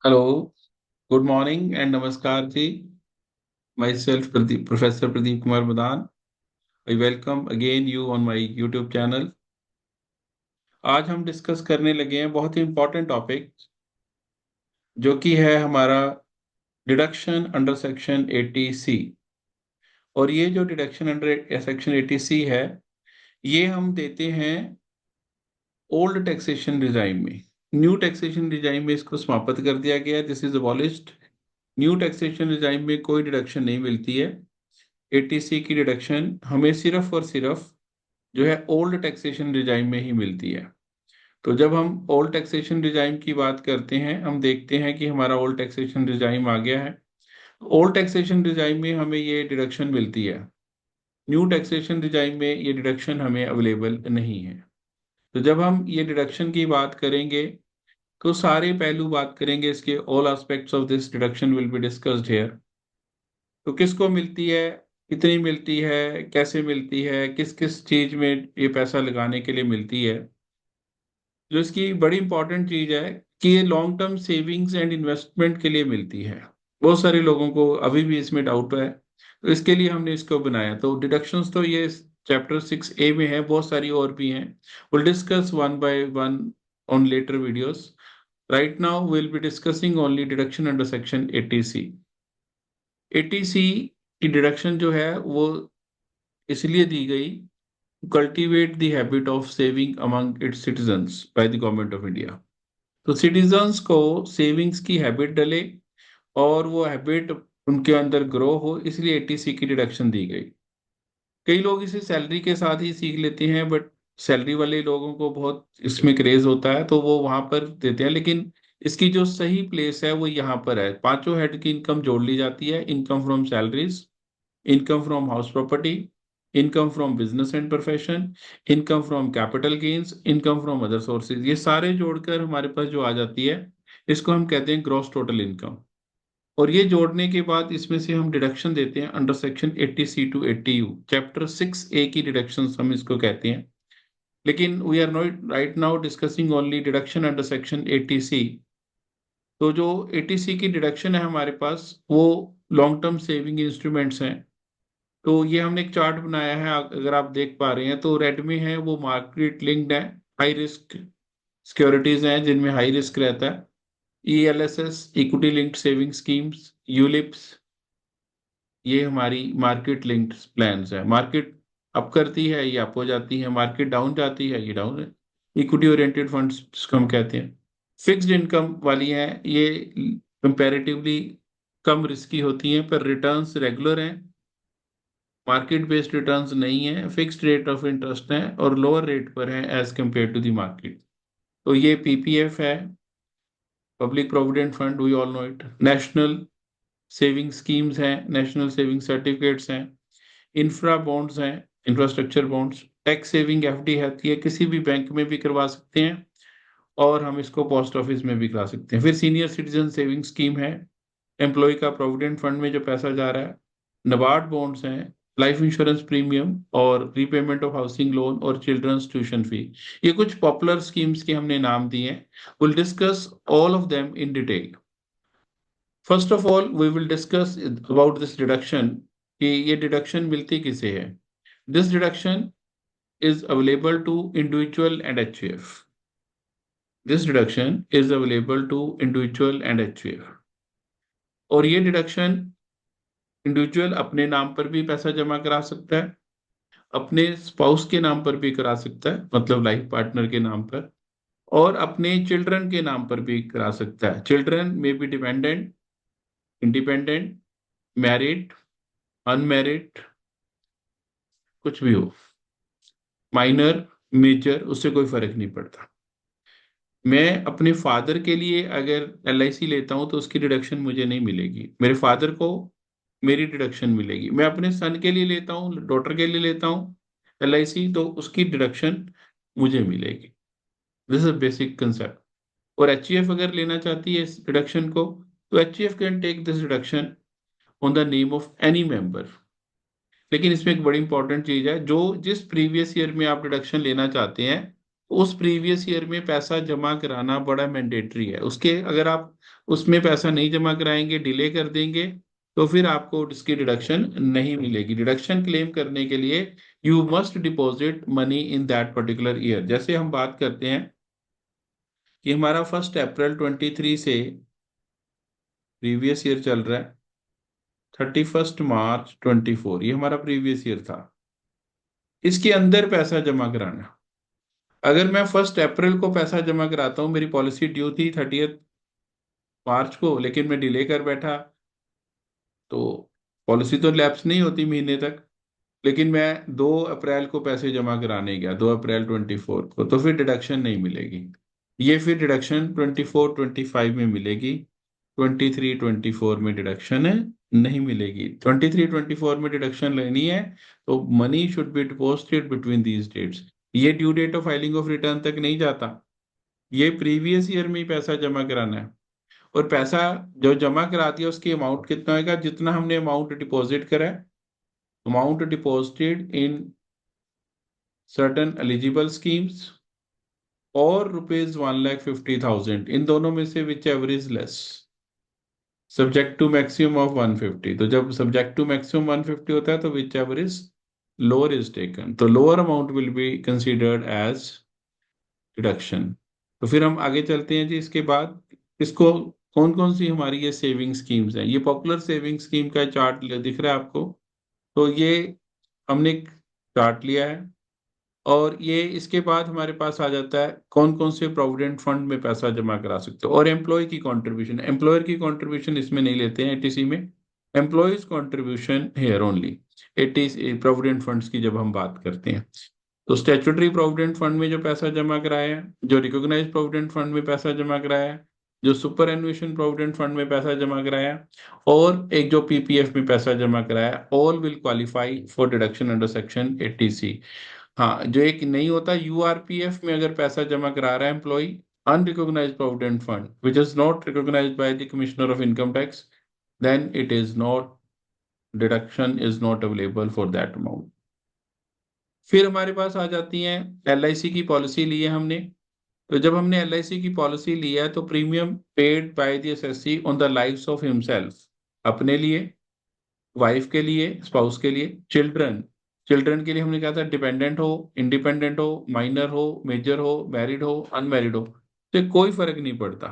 Hello, good morning and namaskar ji. Myself, Professor Pradeep Kumar Madan. I welcome again you on my YouTube channel. आज हम discuss करने लगे हैं बहुत ही important topic जो कि है हमारा डिडक्शन अंडर सेक्शन 80C। और ये जो डिडक्शन अंडर सेक्शन 80C है, ये हम देते हैं ओल्ड टैक्सेशन रिजाइम में। न्यू टैक्सेशन रिजाइम में इसको समाप्त कर दिया गया, this is abolished. New taxation regime में कोई डिडक्शन नहीं मिलती है। 80C की डिडक्शन हमें सिर्फ और सिर्फ जो है ओल्ड टैक्सेशन रिजाइम में ही मिलती है। तो जब हम ओल्ड टैक्सेशन रिजाइम की बात करते हैं, हम देखते हैं कि हमारा ओल्ड टैक्सेशन रिजाइम आ गया है। ओल्ड टैक्सेशन रिजाइम में हमें ये डिडक्शन मिलती है। न्यू टैक्सेशन रिजाइम में ये डिडक्शन हमें अवेलेबल नहीं है। तो जब हम ये डिडक्शन की बात करेंगे तो सारे पहलू बात करेंगे इसके। All aspects of this deduction will be discussed here. तो किसको मिलती है, कितनी मिलती है, कैसे मिलती है, किस किस चीज में ये पैसा लगाने के लिए मिलती है। जो इसकी बड़ी इंपॉर्टेंट चीज है कि ये long term savings and investment के लिए मिलती है। बहुत सारे लोगों को अभी भी इसमें डाउट है, तो इसके लिए हमने इसको बनाया। तो डिडक्शंस तो ये चैप्टर 6A में है, बहुत सारी और भी हैं। Will discuss one by one on later videos. Right now will be discussing only deduction under section 80C। 80C की डिडक्शन जो है वो इसलिए दी गई, cultivate the habit of saving among it's citizens by the government of India. तो citizens को savings की habit डले और वो हैबिट उनके अंदर ग्रो हो, इसलिए 80C की डिडक्शन दी गई। कई लोग इसे सैलरी के साथ ही सीख लेते हैं, बट सैलरी वाले लोगों को बहुत इसमें क्रेज होता है तो वो वहां पर देते हैं। लेकिन इसकी जो सही प्लेस है वो यहाँ पर है। पांचों हेड की इनकम जोड़ ली जाती है। Income from salaries, income from house property, income from business and profession, income from capital gains, income from other sources, ये सारे जोड़कर हमारे पास जो आ जाती है, इसको हम कहते हैं ग्रॉस टोटल इनकम। और ये जोड़ने के बाद इसमें से हम डिडक्शन देते हैं under section 80C to 80U। Chapter 6A की डिडक्शन हम इसको कहते हैं। लेकिन we are not right now discussing only deduction under section 80C। तो जो 80C की डिडक्शन है हमारे पास, वो लॉन्ग टर्म सेविंग इंस्ट्रूमेंट्स हैं। तो ये हमने एक चार्ट बनाया है, अगर आप देख पा रहे हैं तो रेड में है वो मार्केट लिंक्ड है, हाई रिस्क सिक्योरिटीज हैं जिनमें हाई रिस्क रहता है। ELSS, equity linked saving schemes, ULIPs, ये हमारी मार्केट लिंक्ड प्लान्स है। मार्केट अप करती है ये अप हो जाती है, मार्केट डाउन जाती है ये डाउन है। इक्विटी ओरिएंटेड फंड्स जिसको हम कहते हैं। फिक्स्ड इनकम वाली हैं, ये कंपैरेटिवली कम रिस्की होती हैं पर रिटर्न्स रेगुलर हैं। मार्केट बेस्ड रिटर्न्स नहीं है, फिक्स्ड रेट ऑफ इंटरेस्ट है और लोअर रेट पर है as compare to the market. तो ये PPF है, public provident fund, we all know it. National saving schemes हैं, नेशनल सेविंग सर्टिफिकेट्स हैं, इंफ्रा बॉन्ड्स हैं, infrastructure bonds. Tax saving FD रहती है, किसी भी बैंक में भी करवा सकते हैं और हम इसको पोस्ट ऑफिस में भी करा सकते हैं। फिर सीनियर सिटीजन सेविंग स्कीम है, एम्प्लॉय का प्रोविडेंट फंड में जो पैसा जा रहा है। नबार्ड बॉन्ड्स हैं, लाइफ इंश्योरेंस प्रीमियम और रीपेमेंट ऑफ हाउसिंग लोन और चिल्ड्रंस ट्यूशन फी। ये कुछ पॉपुलर स्कीम्स के हमने नाम दिए हैं। Will discuss all of them in detail. First of all we will discuss about this deduction कि ये डिडक्शन मिलती किसे है। This deduction is available to individual and HUF. This deduction is available to individual and HUF। और ये deduction individual अपने नाम पर भी पैसा जमा करा सकता है, अपने स्पाउस के नाम पर भी करा सकता है, मतलब लाइफ पार्टनर के नाम पर, और अपने चिल्ड्रन के नाम पर भी करा सकता है। चिल्ड्रन में भी डिपेंडेंट, इंडिपेंडेंट, मैरिड, अनमैरिड, कुछ भी हो, माइनर, मेजर, उससे कोई फर्क नहीं पड़ता। मैं अपने फादर के लिए अगर LIC लेता हूं तो उसकी डिडक्शन मुझे नहीं मिलेगी, मेरे फादर को मेरी डिडक्शन मिलेगी। मैं अपने सन के लिए लेता हूँ, डॉटर के लिए लेता हूँ LIC, तो उसकी डिडक्शन मुझे मिलेगी। This is basic concept. और HUF अगर लेना चाहती है इस डिडक्शन को, तो HUF can take this deduction on the name of any member. लेकिन इसमें एक बड़ी इंपॉर्टेंट चीज है, जो जिस प्रीवियस ईयर में आप डिडक्शन लेना चाहते हैं उस प्रीवियस ईयर में पैसा जमा कराना बड़ा मैंडेटरी है। उसके अगर आप उसमें पैसा नहीं जमा कराएंगे, डिले कर देंगे, तो फिर आपको उसकी डिडक्शन नहीं मिलेगी। डिडक्शन क्लेम करने के लिए you must deposit money in that particular year. जैसे हम बात करते हैं कि हमारा 1 अप्रैल 23 से प्रीवियस ईयर चल रहा है 31 मार्च 24, ये हमारा प्रीवियस ईयर था। इसके अंदर पैसा जमा कराना। अगर मैं 1 अप्रैल को पैसा जमा कराता हूँ, मेरी पॉलिसी ड्यू थी 30 मार्च को, लेकिन मैं डिले कर बैठा, तो पॉलिसी तो लैप्स नहीं होती महीने तक। लेकिन मैं 2 अप्रैल को पैसे जमा कराने गया, 2 अप्रैल 24 को, तो फिर डिडक्शन नहीं मिलेगी। ये फिर डिडक्शन 24 25 में मिलेगी, 23 24 में डिडक्शन है नहीं मिलेगी। 23 24 में डिडक्शन लेनी है तो money should be deposited between these dates. ये due date of filing of return तक नहीं जाता, ये प्रीवियस ईयर में ही पैसा जमा कराना है। और पैसा जो जमा करा दिया उसकी अमाउंट कितना होगा, जितना हमने अमाउंट डिपॉजिट करा है, amount deposited in certain eligible schemes और ₹1,50,000, इन दोनों में से whichever is less, subject to maximum of 150। तो जब सब्जेक्ट टू मैक्सिमम 150 होता है तो whichever is lower is taken, तो lower amount will be considered as deduction. तो फिर हम आगे चलते हैं जी। इसके बाद इसको कौन कौन सी हमारी ये सेविंग स्कीम्स हैं, ये पॉपुलर सेविंग स्कीम का चार्ट दिख रहा है आपको। तो ये हमने चार्ट लिया है, और ये इसके बाद हमारे पास आ जाता है कौन कौन से प्रोविडेंट फंड में पैसा जमा करा सकते हो, और एम्प्लॉय की कंट्रीब्यूशन। एम्प्लॉयर की कंट्रीब्यूशन इसमें नहीं लेते हैं एटीसी में, employees contribution here only. Eighty C provident funds की जब हम बात करते हैं, तो स्टैट्यूटरी प्रोविडेंट फंड में जो पैसा जमा कराया है, जो रिकॉग्नाइज प्रोविडेंट फंड में पैसा जमा कराया है, जो सुपर एनुएशन प्रोविडेंट फंड में पैसा जमा कराया है, और एक जो पीपीएफ में पैसा जमा कराया, all will qualify for deduction under section 80C। हाँ, जो एक नहीं होता यूआरपीएफ में अगर पैसा जमा करा रहा है employee, unrecognised provident fund which is not recognised by the commissioner of income tax, then it is not, deduction is not available for that amount. फिर हमारे पास आ जाती हैं एलआईसी की पॉलिसी ली है हमने। तो जब हमने एलआईसी की पॉलिसी लिया है तो premium paid by the assessee on the lives of himself, अपने लिए, वाइफ के लिए, स्पाउस के लिए, चिल्ड्रन, चिल्ड्रन के लिए हमने कहा था डिपेंडेंट हो, इंडिपेंडेंट हो, माइनर हो, मेजर हो, मैरिड हो, अनमैरिड हो, तो कोई फर्क नहीं पड़ता,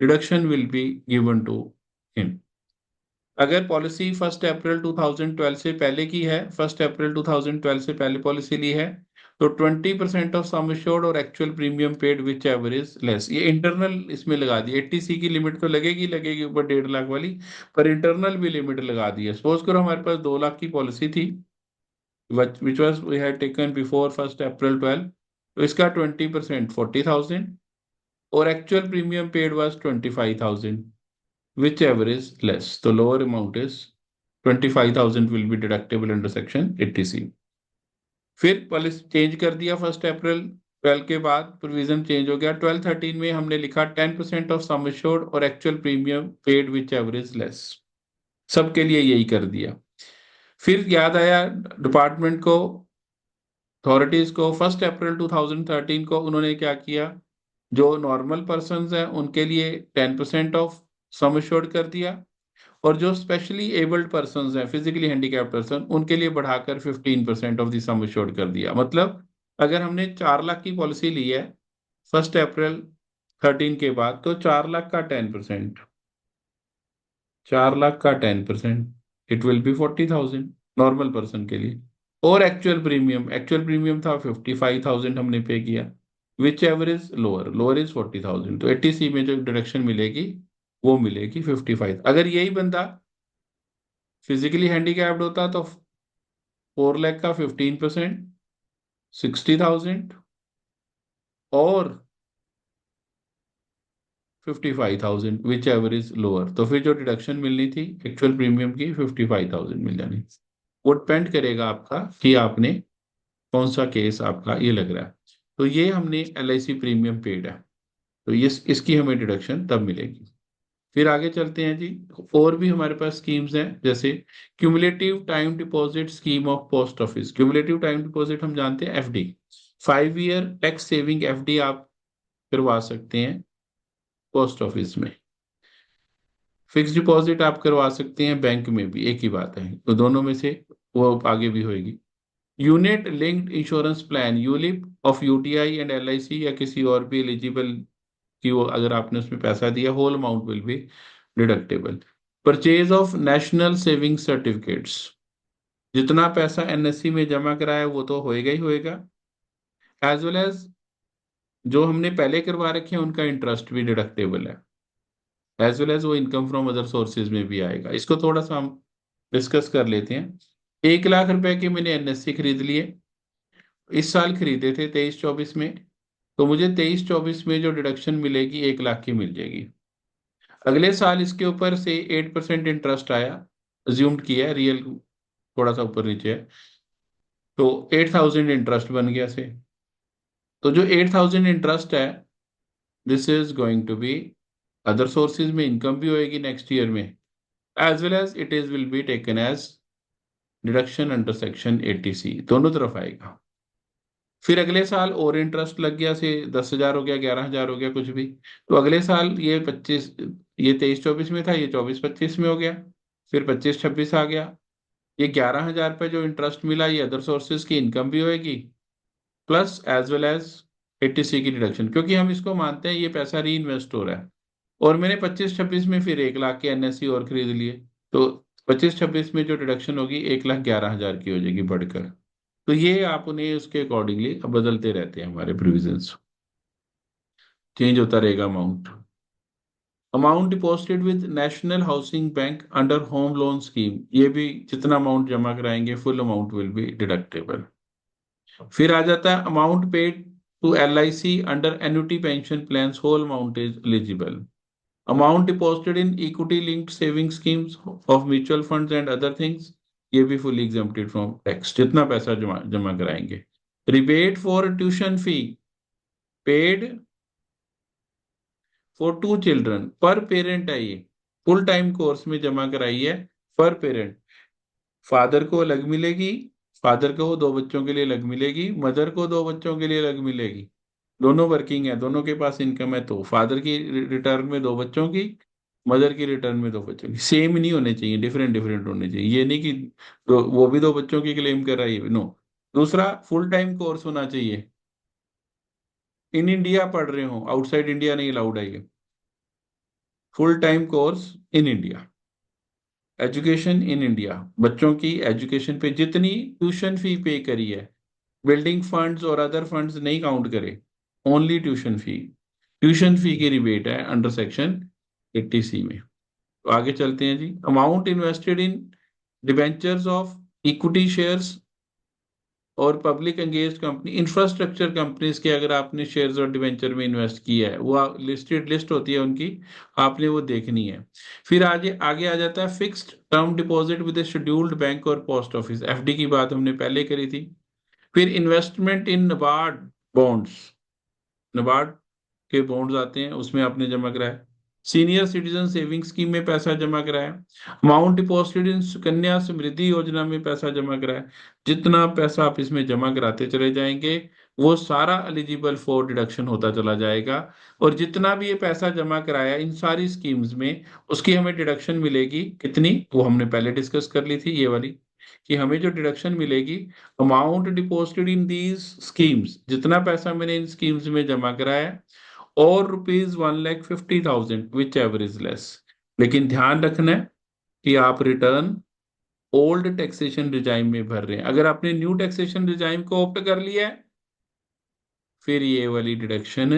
deduction will be given to him. अगर पॉलिसी 1 अप्रैल 2012 से पहले की है, 1 अप्रैल 2012 से पहले पॉलिसी ली है, तो 20% ऑफ सम एश्योर्ड और actual premium paid which ever is less, ये इंटरनल इसमें लगा दी। 80C की लिमिट तो लगेगी लगेगी ऊपर 1.5 लाख वाली, पर इंटरनल भी लिमिट लगा दी है। सपोज करो हमारे पास 2 लाख की पॉलिसी थी, which was we had taken before 1 अप्रैल 2012, तो इसका 20% 40,000 और actual premium paid was 25,000, whichever is less. The lower amount is 25,000 will be deductible under section 80C। फिर पॉलिसी चेंज कर दिया 1 अप्रैल 2012 के बाद, प्रोविजन चेंज हो गया। 1213 में हमने लिखा 10% ऑफ सम एश्योर्ड और एक्चुअल प्रीमियम पेड विच एवरेज लेस, सबके लिए यही कर दिया। फिर याद आया डिपार्टमेंट को, अथॉरिटीज को, 1 अप्रैल 2013 को उन्होंने क्या किया, जो नॉर्मल पर्सन है उनके लिए 10% ऑफ सम एश्योर्ड कर दिया, और जो स्पेशली एबल्ड पर्सन हैं, फिजिकली हैंडीकैप्ड पर्सन, उनके लिए बढ़ाकर 15% ऑफ द सम एश्योर्ड कर दिया। मतलब अगर हमने 4 लाख की पॉलिसी ली है 1 अप्रैल 2013 के बाद, तो 4 लाख का 10%, 4 लाख का 10%, it will be 40,000 normal person के लिए। और एक्चुअल प्रीमियम, एक्चुअल प्रीमियम था 55,000 हमने पे किया, which ever is lower, lower is 40,000, तो 80C में जो डिडक्शन मिलेगी वो मिलेगी 55। अगर यही बंदा फिजिकली हैंडीकैप्ड होता तो 4 लाख का 15%, 60,000 और 55,000 विच एवर इज लोअर, तो फिर जो डिडक्शन मिलनी थी एक्चुअल प्रीमियम की 55,000 मिल जानी। वो डिपेंड करेगा आपका कि आपने कौन सा केस आपका ये लग रहा है। तो ये हमने एलआईसी प्रीमियम पेड है, तो ये इसकी हमें डिडक्शन तब मिलेगी। फिर आगे चलते हैं जी। और भी हमारे पास स्कीम्स हैं, जैसे cumulative time deposit scheme of post office. Cumulative time deposit हम जानते हैं FD, 5 year tax saving FD आप करवा सकते हैं पोस्ट ऑफिस में। फिक्स डिपॉजिट आप करवा सकते हैं बैंक में भी, एक ही बात है, तो दोनों में से वो आगे भी होएगी। Unit linked insurance plan ULIP of UTI and LIC या किसी और भी एलिजिबल की, वो अगर आपने उसमें पैसा दिया, whole amount will be deductible. Purchase of national saving certificates, जितना पैसा एनएससी में जमा कराया वो तो होएगा ही होएगा, एज वेल एज जो हमने पहले करवा रखे हैं उनका इंटरेस्ट भी डिडक्टेबल है, एज वेल एज वो इनकम फ्रॉम अदर सोर्सेज में भी आएगा। इसको थोड़ा सा हम डिस्कस कर लेते हैं। 1 लाख रुपए के मैंने एनएससी खरीद लिए, इस साल खरीदे थे 23-24 में, तो मुझे 23-24 में जो डिडक्शन मिलेगी 1 लाख की मिल जाएगी। अगले साल इसके ऊपर से 8% इंटरेस्ट आया, अज्यूम्ड किया, रियल थोड़ा सा ऊपर नीचे है, तो 8,000 इंटरेस्ट बन गया से। तो जो 8,000 इंटरेस्ट है, this is going to be other sources में इनकम भी होएगी नेक्स्ट ईयर में, as well as it is will be taken as deduction under section 80C, दोनों तरफ आएगा। फिर अगले साल और इंटरेस्ट लग गया से 10,000 हो गया, 11,000 हो गया, कुछ भी, तो अगले साल ये 25, ये 23-24 में था, ये 24-25 में हो गया, फिर 25-26 आ गया। ये 11,000 पे जो इंटरेस्ट मिला ये अदर सोर्सेज की इनकम भी होएगी, plus as well as 80C की डिडक्शन, क्योंकि हम इसको मानते हैं ये पैसा री इन्वेस्ट हो रहा है। और मैंने 25-26 में फिर 1 लाख के एनएससी और खरीद लिए, तो 25-26 में जो डिडक्शन होगी 1,11,000 की हो जाएगी बढ़कर। तो ये आप उन्हें उसके अकॉर्डिंगली बदलते रहते हैं, हमारे प्रोविजंस चेंज होता रहेगा। Amount deposited with national housing bank under home loan scheme, ये भी जितना अमाउंट जमा कराएंगे full amount will be deductible. फिर आ जाता है amount paid to LIC under annuity pension plan, whole amount is eligible. Amount deposited in equity linked saving schemes of mutual funds and other things, ये भी fully exempted from tax, जितना पैसा जमा जमा कराएंगे। Rebate for tuition fee paid for 2 children पर parent है, ये फुल टाइम कोर्स में जमा कराई है पर पेरेंट। फादर को अलग मिलेगी, फादर को 2 बच्चों के लिए अलग मिलेगी, मदर को 2 बच्चों के लिए अलग मिलेगी। दोनों वर्किंग है, दोनों के पास इनकम है, तो फादर की रिटर्न में 2 बच्चों की, मदर की रिटर्न में 2 बच्चों की, सेम नहीं होने चाहिए, डिफरेंट डिफरेंट होने चाहिए। ये नहीं कि वो भी 2 बच्चों की क्लेम कर रहा है, नो। दूसरा, फुल टाइम कोर्स होना चाहिए, इन इंडिया पढ़ रहे हो, आउटसाइड इंडिया नहीं अलाउड है ये। Full time course in India, education in India, बच्चों की एजुकेशन पे जितनी ट्यूशन फी पे करी है, बिल्डिंग फंड्स और अदर फंड्स नहीं काउंट करे, only tuition fee. Tuition fee की रिबेट है अंडर सेक्शन 80C में। तो आगे चलते हैं जी। Amount invested in debentures of equity shares और public engaged company, infrastructure companies के अगर आपने शेयर्स और डिबेंचर में इन्वेस्ट किया है, वो लिस्टेड लिस्ट होती है उनकी, आपने वो देखनी है। फिर आगे आगे आ जाता है fixed term deposit with scheduled bank और पोस्ट ऑफिस, एफडी की बात हमने पहले करी थी। फिर इन्वेस्टमेंट इन नबार्ड बॉन्ड्स, नबार्ड के बॉन्ड्स आते हैं, उसमें आपने जमा कराया। सीनियर सिटीजन सेविंग स्कीम में पैसा जमा कराया। अमाउंट डिपॉजिटेड इन सुकन्या समृद्धि योजना में पैसा जमा कराया। जितना पैसा आप इसमें जमा कराते चले जाएंगे वो सारा एलिजिबल फॉर डिडक्शन होता चला जाएगा। और जितना भी ये पैसा जमा कराया इन सारी स्कीम्स में, उसकी हमें डिडक्शन मिलेगी कितनी, वो हमने पहले डिस्कस कर ली थी, ये वाली, कि हमें जो डिडक्शन मिलेगी, amount deposited in these schemes, जितना पैसा मैंने इन स्कीम्स में जमा कराया, और ₹1,50,000 विच एवर इज लेस। लेकिन ध्यान रखना है कि आप रिटर्न ओल्ड टैक्सेशन रिजाइम में भर रहे हैं। अगर आपने न्यू टैक्सेशन रिजाइम को ऑप्ट कर लिया है, फिर ये वाली डिडक्शन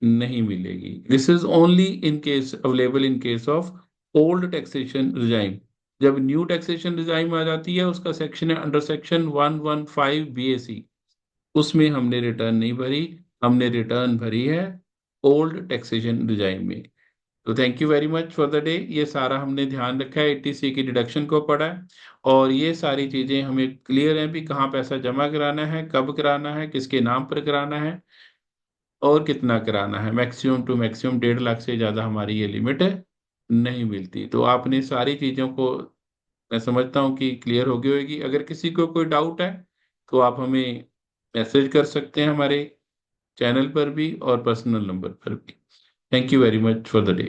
नहीं मिलेगी। This is only in case available in case of old taxation regime. जब न्यू टैक्सेशन रिजाइम आ जाती है, उसका सेक्शन है अंडर सेक्शन 115 BAC, उसमें हमने रिटर्न नहीं भरी, हमने रिटर्न भरी है ओल्ड टैक्सेशन रिजाइम में। तो thank you very much for the day. ये सारा हमने ध्यान रखा है, 80C की डिडक्शन को पढ़ा है, और ये सारी चीजें हमें क्लियर हैं भी, कहाँ पैसा जमा कराना है, कब कराना है, किसके नाम पर कराना है, और कितना कराना है। मैक्सिमम टू मैक्सिमम 1.5 लाख से ज्यादा हमारी ये लिमिट है, नहीं मिलती। तो आपने सारी चीजों को, मैं समझता हूँ कि क्लियर हो गई होगी। अगर किसी को कोई डाउट है तो आप हमें मैसेज कर सकते हैं हमारे चैनल पर भी और पर्सनल नंबर पर भी। Thank you very much for the day.